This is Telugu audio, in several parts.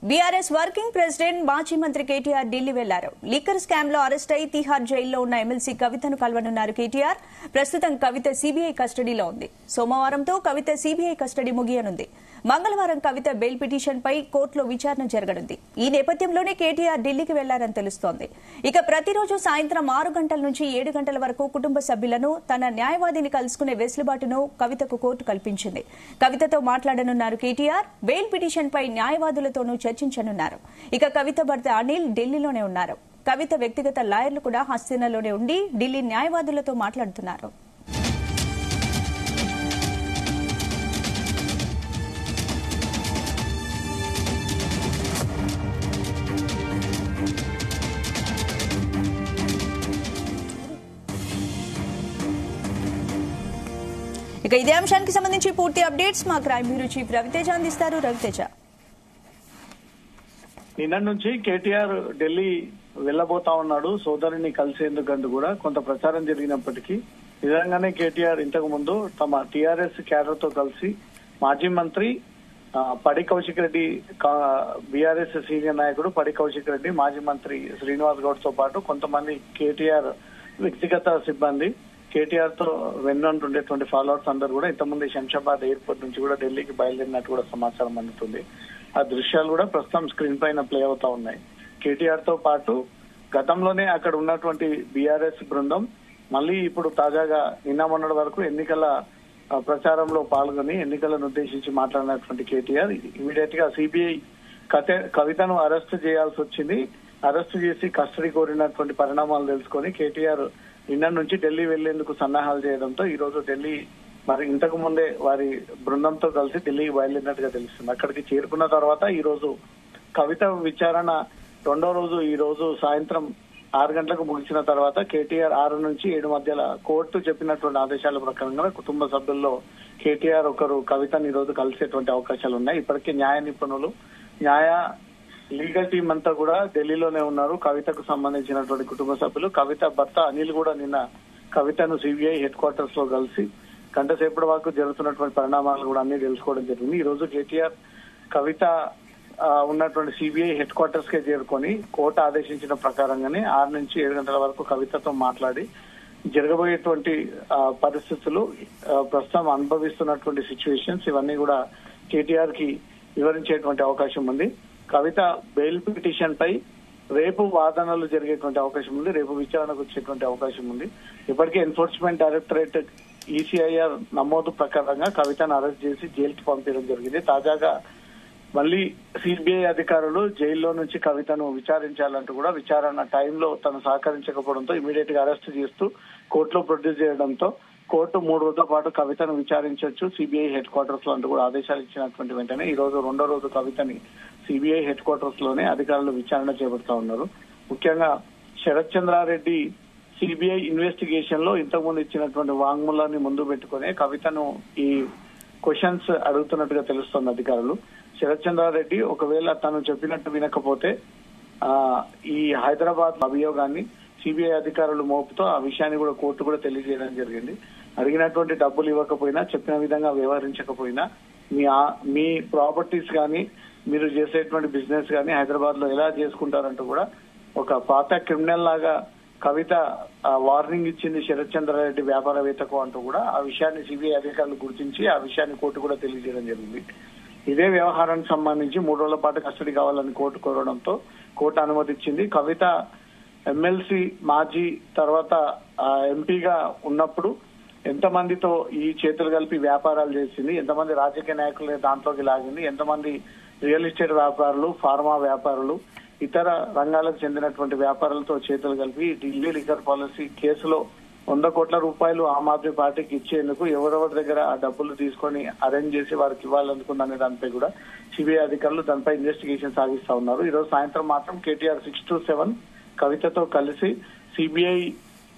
బీఆర్ఎస్ వర్కింగ్ ప్రెసిడెంట్ మాజీ మంత్రి కేటీఆర్ ఢిల్లీ వెళ్లారు. లిక్కర్ స్కామ్ లో అరెస్ట్ అయి తిహార్ జైల్లో ఉన్న ఎమ్మెల్సీ కవితను కలవనున్నారు కేటీఆర్. ప్రస్తుతం కవిత సీబీఐ కస్టడీలో ఉంది. సోమవారంతో కవిత సీబీఐ కస్టడీ ముగియనుంది. మంగళవారం కవిత బెయిల్ పిటిషన్ పై కోర్టులో విచారణ జరగనుంది. ఈ నేపథ్యంలోనే కేటీఆర్ ఢిల్లీకి వెళ్లారని తెలుస్తోంది. ఇక ప్రతిరోజు సాయంత్రం 6 గంటల నుంచి 7 గంటల వరకు కుటుంబ సభ్యులను తన న్యాయవాదిని కలుసుకునే వెసులుబాటును కవితకు కోర్టు కల్పించింది. కవితతో మాట్లాడనున్నారు కేటీఆర్. బెయిల్ పిటిషన్ పై న్యాయవాదులతోనూ చర్చించనున్నారు. ఇక కవిత భర్త అనిల్ ఢిల్లీలోనే ఉన్నారు. కవిత వ్యక్తిగత లాయర్లు కూడా హస్తినాలోనే ఉండి ఢిల్లీ న్యాయవాదులతో మాట్లాడుతున్నారు. ఇక ఇదే అంశానికి సంబంధించి పూర్తి అప్డేట్స్ మా క్రైమ్ బ్యూరో చీఫ్ రవితేజ అందిస్తారు. రవితేజ, నిన్న నుంచి కేటీఆర్ ఢిల్లీ వెళ్లబోతా ఉన్నాడు సోదరుని కలిసేందుకంటూ కూడా కొంత ప్రచారం జరిగినప్పటికీ నిజంగానే కేటీఆర్ ఇంతకు ముందు తమ టీఆర్ఎస్ క్యాడర్ తో కలిసి మాజీ మంత్రి పడి కౌశిక్ రెడ్డి, బీఆర్ఎస్ సీనియర్ నాయకుడు పడి కౌశిక్ రెడ్డి, మాజీ మంత్రి శ్రీనివాస్ గౌడ్ తో పాటు కొంతమంది కేటీఆర్ వ్యక్తిగత సిబ్బంది, కేటీఆర్ తో వెన్నంటుండేటువంటి ఫాలోవర్స్ అందరూ కూడా ఇంతకుముందు శంషాబాద్ ఎయిర్పోర్ట్ నుంచి కూడా ఢిల్లీకి బయలుదేరినట్టు కూడా సమాచారం అందుతుంది. ఆ దృశ్యాలు కూడా ప్రస్తుతం స్క్రీన్ పైన ప్లే అవుతా ఉన్నాయి. కేటీఆర్ తో పాటు గతంలోనే అక్కడ ఉన్నటువంటి బీఆర్ఎస్ బృందం మళ్ళీ ఇప్పుడు తాజాగా నిన్న మొన్నటి వరకు ఎన్నికల ప్రచారంలో పాల్గొని ఎన్నికలను ఉద్దేశించి మాట్లాడినటువంటి కేటీఆర్ ఇమీడియట్ గా సిబిఐ కవితను అరెస్ట్ చేయాల్సి వచ్చింది. అరెస్ట్ చేసి కస్టడీ కోరినటువంటి పరిణామాలు తెలుసుకొని కేటీఆర్ నిన్న నుంచి ఢిల్లీ వెళ్లేందుకు సన్నాహాలు చేయడంతో ఈ రోజు ఢిల్లీ మరి ఇంతకు ముందే వారి బృందంతో కలిసి ఢిల్లీకి బయలుదేరినట్టుగా తెలుస్తుంది. అక్కడికి చేరుకున్న తర్వాత ఈ రోజు కవిత విచారణ రెండో రోజు ఈ రోజు సాయంత్రం 6 గంటలకు ముగిసిన తర్వాత కేటీఆర్ 6 నుంచి 7 మధ్యలో కోర్టు చెప్పినటువంటి ఆదేశాల ప్రకారంగా కుటుంబ సభ్యుల్లో కేటీఆర్ ఒకరు కవితను ఈ రోజు కలిసేటువంటి అవకాశాలు ఉన్నాయి. ఇప్పటికే న్యాయ నిపుణులు, లీగల్ టీం అంతా కూడా ఢిల్లీలోనే ఉన్నారు. కవితకు సంబంధించినటువంటి కుటుంబ సభ్యులు, కవిత భర్త అనిల్ కూడా నిన్న కవితను సిబిఐ హెడ్ క్వార్టర్స్ లో కలిసి గంట సేపటి వరకు జరుగుతున్నటువంటి పరిణామాలు కూడా అన్ని తెలుసుకోవడం జరిగింది. ఈ రోజు కేటీఆర్ కవిత ఉన్నటువంటి సిబిఐ హెడ్ క్వార్టర్స్ కే చేరుకొని కోర్టు ఆదేశించిన ప్రకారంగానే 6 నుంచి 7 గంటల వరకు కవితతో మాట్లాడి జరగబోయేటువంటి పరిస్థితులు, ప్రస్తుతం అనుభవిస్తున్నటువంటి సిచ్యువేషన్స్ ఇవన్నీ కూడా కేటీఆర్ కి వివరించేటువంటి అవకాశం ఉంది. కవిత బెయిల్ పిటిషన్ పై రేపు వాదనలు జరిగేటువంటి అవకాశం ఉంది. రేపు విచారణకు వచ్చేటువంటి అవకాశం ఉంది. ఇప్పటికే ఎన్ఫోర్స్మెంట్ డైరెక్టరేట్ ఈసీఐఆర్ నమోదు ప్రకారంగా కవితను అరెస్ట్ చేసి జైలుకి పంపించడం జరిగింది. తాజాగా మళ్ళీ సిబిఐ అధికారులు జైల్లో నుంచి కవితను విచారించాలంటూ కూడా విచారణ టైంలో తను సహకరించకపోవడంతో ఇమీడియట్ గా అరెస్ట్ చేస్తూ కోర్టులో ప్రొడ్యూస్ చేయడంతో కోర్టు 3 రోజుల పాటు కవితను విచారించవచ్చు సిబిఐ హెడ్ క్వార్టర్స్ లో అంటూ కూడా ఆదేశాలు ఇచ్చినటువంటి వెంటనే ఈ రోజు రెండో రోజు కవితని సిబిఐ హెడ్ క్వార్టర్స్ లోనే అధికారులు విచారణ చేపడతా ఉన్నారు. ముఖ్యంగా శరత్ చంద్రారెడ్డి సిబిఐ ఇన్వెస్టిగేషన్ లో ఇంతకుముందు ఇచ్చినటువంటి వాంగ్మూలాన్ని ముందు పెట్టుకునే కవితను ఈ క్వశ్చన్స్ అడుగుతున్నట్టుగా తెలుస్తోంది అధికారులు. శరత్ చంద్రారెడ్డి ఒకవేళ తను చెప్పినట్టు వినకపోతే ఈ హైదరాబాద్ అభియోగాన్ని సిబిఐ అధికారులు మోపుతో ఆ విషయాన్ని కూడా కోర్టు కూడా తెలియజేయడం జరిగింది. అడిగినటువంటి డబ్బులు ఇవ్వకపోయినా, చెప్పిన విధంగా వ్యవహరించకపోయినా మీ ప్రాపర్టీస్ కానీ మీరు చేసేటువంటి బిజినెస్ కానీ హైదరాబాద్ లో ఎలా చేసుకుంటారంటూ కూడా ఒక పాత క్రిమినల్ లాగా కవిత వార్నింగ్ ఇచ్చింది శరత్ చంద్రారెడ్డి వ్యాపారవేత్తకు అంటూ కూడా ఆ విషయాన్ని సిబిఐ అధికారులు గుర్తించి ఆ విషయాన్ని కోర్టు కూడా తెలియజేయడం జరిగింది. ఇదే వ్యవహారానికి సంబంధించి 3 రోజుల పాటు కస్టడీ కావాలని కోర్టు కోరడంతో కోర్టు అనుమతిచ్చింది. కవిత ఎమ్మెల్సీ మాజీ తర్వాత ఎంపీగా ఉన్నప్పుడు ఎంతమందితో ఈ చేతులు కలిపి వ్యాపారాలు చేసింది, ఎంతమంది రాజకీయ నాయకులు దాంట్లోకి లాగింది, ఎంతమంది రియల్ ఎస్టేట్ వ్యాపారులు, ఫార్మా వ్యాపారులు, ఇతర రంగాలకు చెందినటువంటి వ్యాపారులతో చేతులు కలిపి ఢిల్లీ లిక్కర్ పాలసీ కేసులో 100 కోట్ల రూపాయలు ఆమ్ ఆద్మీ పార్టీకి ఇచ్చేందుకు ఎవరెవరి దగ్గర ఆ డబ్బులు తీసుకొని అరేంజ్ చేసి వారికి ఇవ్వాలనుకుందనే దానిపై కూడా సిబిఐ అధికారులు దానిపై ఇన్వెస్టిగేషన్ సాగిస్తా ఉన్నారు. ఈ రోజు సాయంత్రం మాత్రం కేటీఆర్ 6 to 7 కవితతో కలిసి సిబిఐ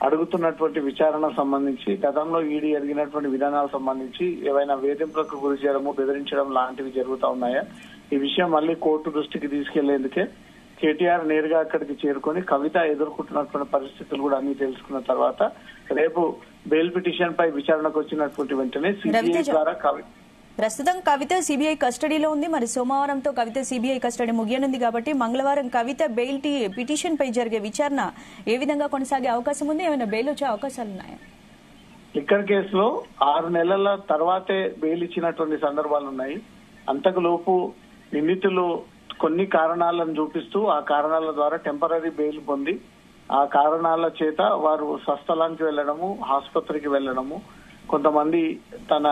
అడుగుతున్నటువంటి విచారణ సంబంధించి గతంలో ఈడీ అడిగినటువంటి విధానాలకు సంబంధించి ఏవైనా వేధింపులకు గురి చేయడము, బెదిరించడం లాంటివి జరుగుతా ఉన్నాయా, ఈ విషయం మళ్ళీ కోర్టు దృష్టికి తీసుకెళ్లేందుకే కేటీఆర్ నేరుగా అక్కడికి చేరుకొని కవిత ఎదుర్కొంటున్నటువంటి పరిస్థితులు కూడా అన్ని తెలుసుకున్న తర్వాత రేపు బెయిల్ పిటిషన్ పై విచారణకు వచ్చినటువంటి వెంటనే సిబిఐ ద్వారా ప్రస్తుతం కవిత సిబిఐ కస్టడీలో ఉంది. మరి సోమవారంతో కవిత సిబిఐ కస్టడీ ముగియనుంది కాబట్టి మంగళవారం కవిత బెయిల్ పిటిషన్ పై జరిగే విచారణ ఏ విధంగా కొనసాగే అవకాశం ఉంది? ఏమైనా బెయిల్ వచ్చే అవకాశాలు ఉన్నాయా? లిక్కర్ కేసులో 6 నెలల తర్వాతే బెయిల్ ఇచ్చినటువంటి సందర్భాలు ఉన్నాయి. అంతకు లోపు నిందితులు కొన్ని కారణాలను చూపిస్తూ ఆ కారణాల ద్వారా టెంపరరీ బెయిల్ పొంది ఆ కారణాల చేత వారు స్వస్థలానికి వెళ్లడము, ఆసుపత్రికి వెళ్లడము, కొంతమంది తన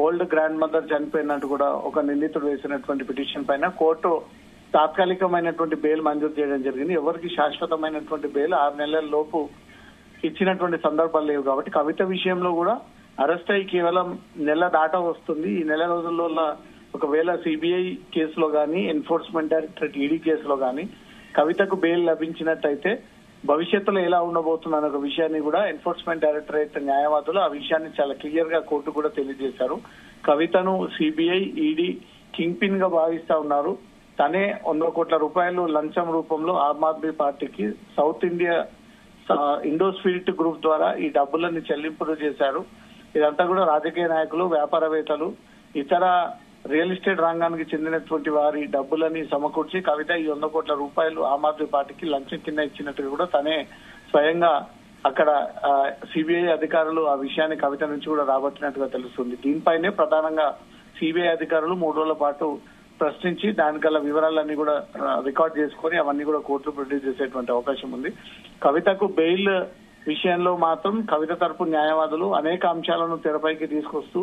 ఓల్డ్ గ్రాండ్ మదర్ చనిపోయినట్టు కూడా ఒక నిందితుడు వేసినటువంటి పిటిషన్ పైన కోర్టు తాత్కాలికమైనటువంటి బెయిల్ మంజూరు చేయడం జరిగింది. ఎవరికి శాశ్వతమైనటువంటి బెయిల్ 6 నెలల లోపు ఇచ్చినటువంటి సందర్భాలు లేవు. కాబట్టి కవిత విషయంలో కూడా అరెస్ట్ అయ్యి కేవలం నెల దాట వస్తుంది. ఈ నెల రోజుల్లో ఒకవేళ సిబిఐ కేసులో గానీ, ఎన్ఫోర్స్మెంట్ డైరెక్టరేట్ ఈడీ కేసులో గానీ కవితకు బెయిల్ లభించినట్టయితే భవిష్యత్తులో ఎలా ఉండబోతుంది అనే ఒక విషయాన్ని కూడా ఎన్ఫోర్స్మెంట్ డైరెక్టరేట్ న్యాయవాదులు ఆ విషయాన్ని చాలా క్లియర్ గా కోర్టు కూడా తెలియజేశారు. కవితను సిబిఐ, ఈడీ కింగ్ పిన్ గా భావిస్తా ఉన్నారు. తనే 100 కోట్ల రూపాయలు లంచం రూపంలో ఆమ్ ఆద్మీ పార్టీకి south India Indo spirit group ద్వారా ఈ డబ్బులన్నీ చెల్లింపులు చేశారు. ఇదంతా కూడా రాజకీయ నాయకులు, వ్యాపారవేత్తలు, ఇతర రియల్ ఎస్టేట్ రంగానికి చెందినటువంటి వారి డబ్బులని సమకూర్చి కవిత ఈ 100 కోట్ల రూపాయలు ఆమ్ ఆద్మీ పార్టీకి లంచం కింద ఇచ్చినట్టుగా కూడా తనే స్వయంగా అక్కడ సిబిఐ అధికారులు ఆ విషయాన్ని కవిత నుంచి కూడా రాబట్టినట్టుగా తెలుస్తుంది. దీనిపైనే ప్రధానంగా సిబిఐ అధికారులు 3 రోజుల పాటు ప్రశ్నించి దానికల్లా వివరాలన్నీ కూడా రికార్డ్ చేసుకుని అవన్నీ కూడా కోర్టులో ప్రొడ్యూస్ చేసేటువంటి అవకాశం ఉంది. కవితకు బెయిల్ విషయంలో మాత్రం కవిత తరపు న్యాయవాదులు అనేక అంశాలను తెరపైకి తీసుకొస్తూ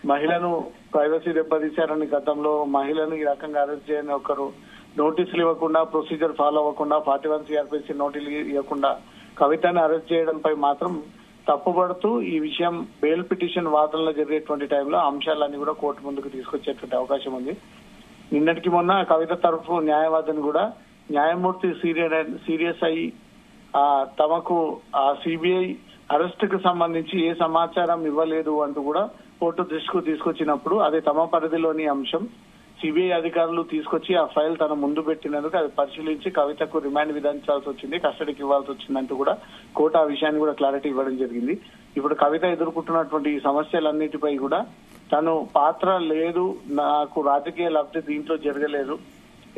మహిళను ప్రైవసీ దెబ్బతీశారని, గతంలో మహిళను ఈ రకంగా అరెస్ట్ చేయని ఒకరు నోటీసులు ఇవ్వకుండా, ప్రొసీజర్ ఫాలో అవ్వకుండా, 41 CRPC నోటీసులు ఇవ్వకుండా కవితను అరెస్ట్ చేయడంపై మాత్రం తప్పుపడుతూ ఈ విషయం బెయిల్ పిటిషన్ వాదనలో జరిగేటువంటి టైంలో అంశాలన్నీ కూడా కోర్టు ముందుకు తీసుకొచ్చేటువంటి అవకాశం ఉంది. నిన్నటికి మొన్న కవిత తరఫు న్యాయవాదిని కూడా న్యాయమూర్తి సీరియస్ అయ్యి తమకు ఆ సిబిఐ అరెస్ట్ కు సంబంధించి ఏ సమాచారం ఇవ్వలేదు అంటూ కూడా కోర్టు దృష్టికి తీసుకొచ్చినప్పుడు అది తమ పరిధిలోని అంశం, సిబిఐ అధికారులు తీసుకొచ్చి ఆ ఫైల్ తన ముందు పెట్టినందుకు అది పరిశీలించి కవితకు రిమాండ్ విధించాల్సి వచ్చింది, కస్టడీకి ఇవ్వాల్సి వచ్చిందంటూ కూడా కోర్టు ఆ విషయాన్ని కూడా క్లారిటీ ఇవ్వడం జరిగింది. ఇప్పుడు కవిత ఎదుర్కొంటున్నటువంటి ఈ సమస్యలన్నిటిపై కూడా తను పాత్ర లేదు, నాకు రాజకీయ లబ్ధి దీంట్లో జరగలేదు,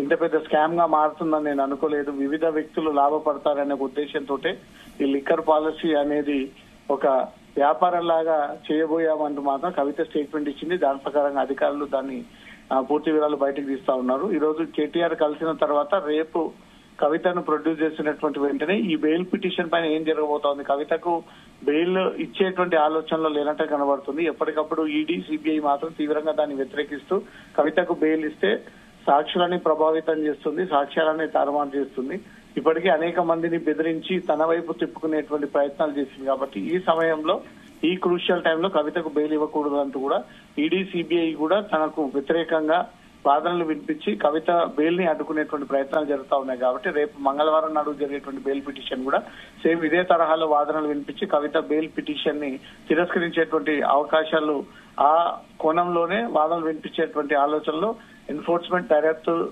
ఇంత పెద్ద స్కామ్ గా మారుతుందని నేను అనుకోలేదు, వివిధ వ్యక్తులు లాభపడతారనే ఉద్దేశంతో ఈ లిక్కర్ పాలసీ అనేది ఒక వ్యాపారంలాగా చేయబోయామంటూ మాత్రం కవిత స్టేట్మెంట్ ఇచ్చింది. దాని ప్రకారంగా అధికారులు దాన్ని పూర్తి వివరాలు బయటకు తీస్తా ఉన్నారు. ఈ రోజు కేటీఆర్ కలిసిన తర్వాత రేపు కవితను ప్రొడ్యూస్ చేసినటువంటి వెంటనే ఈ బెయిల్ పిటిషన్ పైన ఏం జరగబోతోంది, కవితకు బెయిల్ ఇచ్చేటువంటి ఆలోచనలో లేనట్టు కనబడుతుంది. ఎప్పటికప్పుడు ఈడీ, సిబిఐ మాత్రం తీవ్రంగా దాన్ని వ్యతిరేకిస్తూ కవితకు బెయిల్ ఇస్తే సాక్షులని ప్రభావితం చేస్తుంది, సాక్ష్యాలని తారుమారు చేస్తుంది. ఇప్పటికీ అనేక మందిని బెదిరించి తన వైపు తిప్పుకునేటువంటి ప్రయత్నాలు చేసింది. కాబట్టి ఈ సమయంలో, ఈ క్రూషియల్ టైంలో కవితకు బెయిల్ ఇవ్వకూడదు అంటూ కూడా ఈడీ, సిబిఐ కూడా తనకు వ్యతిరేకంగా వాదనలు వినిపించి కవిత బెయిల్ ని అడ్డుకునేటువంటి ప్రయత్నాలు జరుగుతా ఉన్నాయి. కాబట్టి రేపు మంగళవారం నాడు జరిగేటువంటి బెయిల్ పిటిషన్ కూడా సేమ్ ఇదే తరహాలో వాదనలు వినిపించి కవిత బెయిల్ పిటిషన్ ని తిరస్కరించేటువంటి అవకాశాలు, ఆ కోణంలోనే వాదనలు వినిపించేటువంటి ఆలోచనలో ఎన్ఫోర్స్మెంట్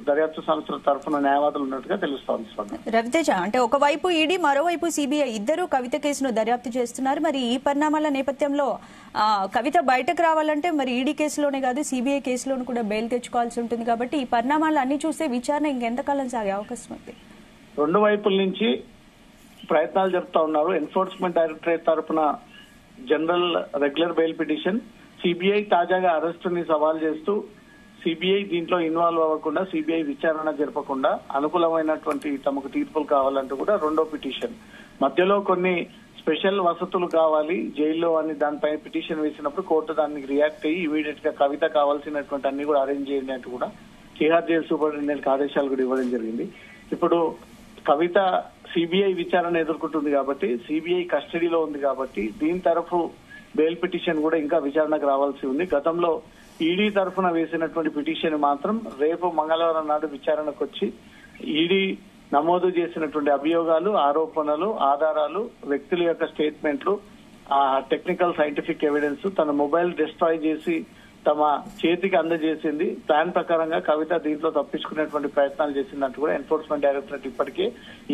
దర్యాప్తు సంస్థల తరఫున న్యాయవాదులు ఉన్నట్టుగా తెలుస్తోంది. రవితేజ, అంటే ఒకవైపు ఈడీ, మరోవైపు సిబిఐ ఇద్దరు కవిత కేసును దర్యాప్తు చేస్తున్నారు. మరి ఈ పరిణామాల నేపథ్యంలో కవిత బయటకు రావాలంటే మరి ఈడీ కేసులోనే కాదు సిబిఐ కేసులోనూ కూడా బెయిల్ తెచ్చుకోవాల్సి ఉంటుంది. కాబట్టి ఈ పరిణామాలు అన్ని చూస్తే విచారణ ఇంకెంతకాలం సాగే అవకాశం ఉంది? 2 వైపుల నుంచి ప్రయత్నాలు జరుపుతా ఉన్నారు. ఎన్ఫోర్స్మెంట్ డైరెక్టరేట్ తరఫున general regular bail petition, CBI తాజాగా అరెస్టుని సవాల్ చేస్తూ సిబిఐ దీంట్లో ఇన్వాల్వ్ అవ్వకుండా, సిబిఐ విచారణ జరపకుండా అనుకూలమైనటువంటి తమకు తీర్పులు కావాలంటూ కూడా 2వ పిటిషన్. మధ్యలో కొన్ని స్పెషల్ వసతులు కావాలి జైల్లో అని దానిపై పిటిషన్ వేసినప్పుడు కోర్టు దానికి రియాక్ట్ అయ్యి ఇమీడియట్ గా కవిత కావాల్సినటువంటి అన్ని కూడా అరేంజ్ చేయండి అంటూ కూడా తిహార్ జైలు సూపరింటెండెంట్ ఆదేశాలు కూడా ఇవ్వడం జరిగింది. ఇప్పుడు కవిత సిబిఐ విచారణ ఎదుర్కొంటుంది కాబట్టి, సిబిఐ కస్టడీలో ఉంది కాబట్టి దీని తరఫు బెయిల్ పిటిషన్ కూడా ఇంకా విచారణకు రావాల్సి ఉంది. గతంలో ఈడీ తరఫున వేసినటువంటి పిటిషన్ మాత్రం రేపు మంగళవారం నాడు విచారణకు వచ్చి ఈడీ నమోదు చేసినటువంటి అభియోగాలు, ఆరోపణలు, ఆధారాలు, వ్యక్తుల యొక్క స్టేట్మెంట్లు, టెక్నికల్ సైంటిఫిక్ ఎవిడెన్స్, తన మొబైల్ డిస్ట్రాయ్ చేసి తమ చేతికి అందజేసింది. ప్లాన్ ప్రకారంగా కవిత దీంట్లో తప్పించుకునేటువంటి ప్రయత్నాలు చేసిందంటూ కూడా ఎన్ఫోర్స్మెంట్ డైరెక్టరేట్ ఇప్పటికే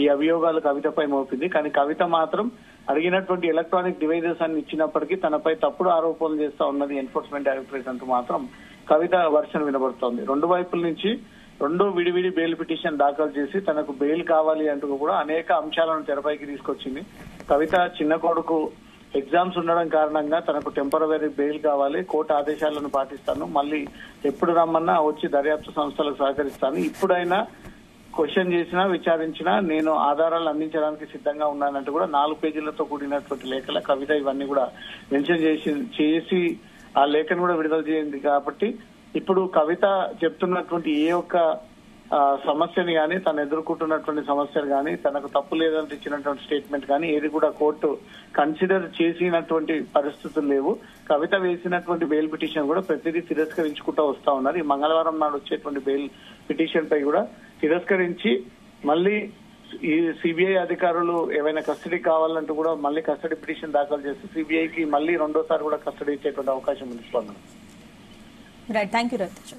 ఈ అభియోగాలు కవితపై మోపింది. కానీ కవిత మాత్రం అడిగినటువంటి ఎలక్ట్రానిక్ డివైజెస్ అన్ని ఇచ్చినప్పటికీ తనపై తప్పుడు ఆరోపణలు చేస్తా ఉన్నది ఎన్ఫోర్స్మెంట్ డైరెక్టరేట్ అంటూ మాత్రం కవిత వర్షన్ వినబడుతోంది. రెండు వైపుల నుంచి రెండు విడివిడి బెయిల్ పిటిషన్ దాఖలు చేసి తనకు బెయిల్ కావాలి అంటూ కూడా అనేక అంశాలను తెరపైకి తీసుకొచ్చింది. కవిత చిన్న కొడుకు ఎగ్జామ్స్ ఉండడం కారణంగా తనకు టెంపరరీ బెయిల్ కావాలి, కోర్టు ఆదేశాలను పాటిస్తాను, మళ్ళీ ఎప్పుడు రమ్మన్నా వచ్చి దర్యాప్తు సంస్థలకు సహకరిస్తాను, ఇప్పుడైనా క్వశ్చన్ చేసినా విచారించినా నేను ఆధారాలు అందించడానికి సిద్ధంగా ఉన్నానంటూ కూడా 4 పేజీలతో కూడినటువంటి లేఖల కవిత ఇవన్నీ కూడా మెన్షన్ చేసి ఆ లేఖను కూడా విడుదల చేయండి. కాబట్టి ఇప్పుడు కవిత చెప్తున్నటువంటి ఏ ఒక్క సమస్యని కానీ తను ఎదుర్కొంటున్నటువంటి సమస్యలు కానీ తనకు తప్పు లేదంటే ఇచ్చినటువంటి స్టేట్మెంట్ కానీ ఏది కూడా కోర్టు కన్సిడర్ చేసినటువంటి పరిస్థితులు లేవు. కవిత వేసినటువంటి బెయిల్ పిటిషన్ కూడా ప్రతిదీ తిరస్కరించుకుంటూ వస్తా ఉన్నారు. ఈ మంగళవారం నాడు వచ్చేటువంటి బెయిల్ పిటిషన్ పై కూడా తిరస్కరించి మళ్ళీ ఈ సిబిఐ అధికారులు ఏవైనా కస్టడీ కావాలంటూ కూడా మళ్ళీ కస్టడీ పిటిషన్ దాఖలు చేసి సిబిఐకి మళ్ళీ రెండోసారి కూడా కస్టడీ ఇచ్చేటువంటి అవకాశం ఉంది. Right, thank you Raviteja.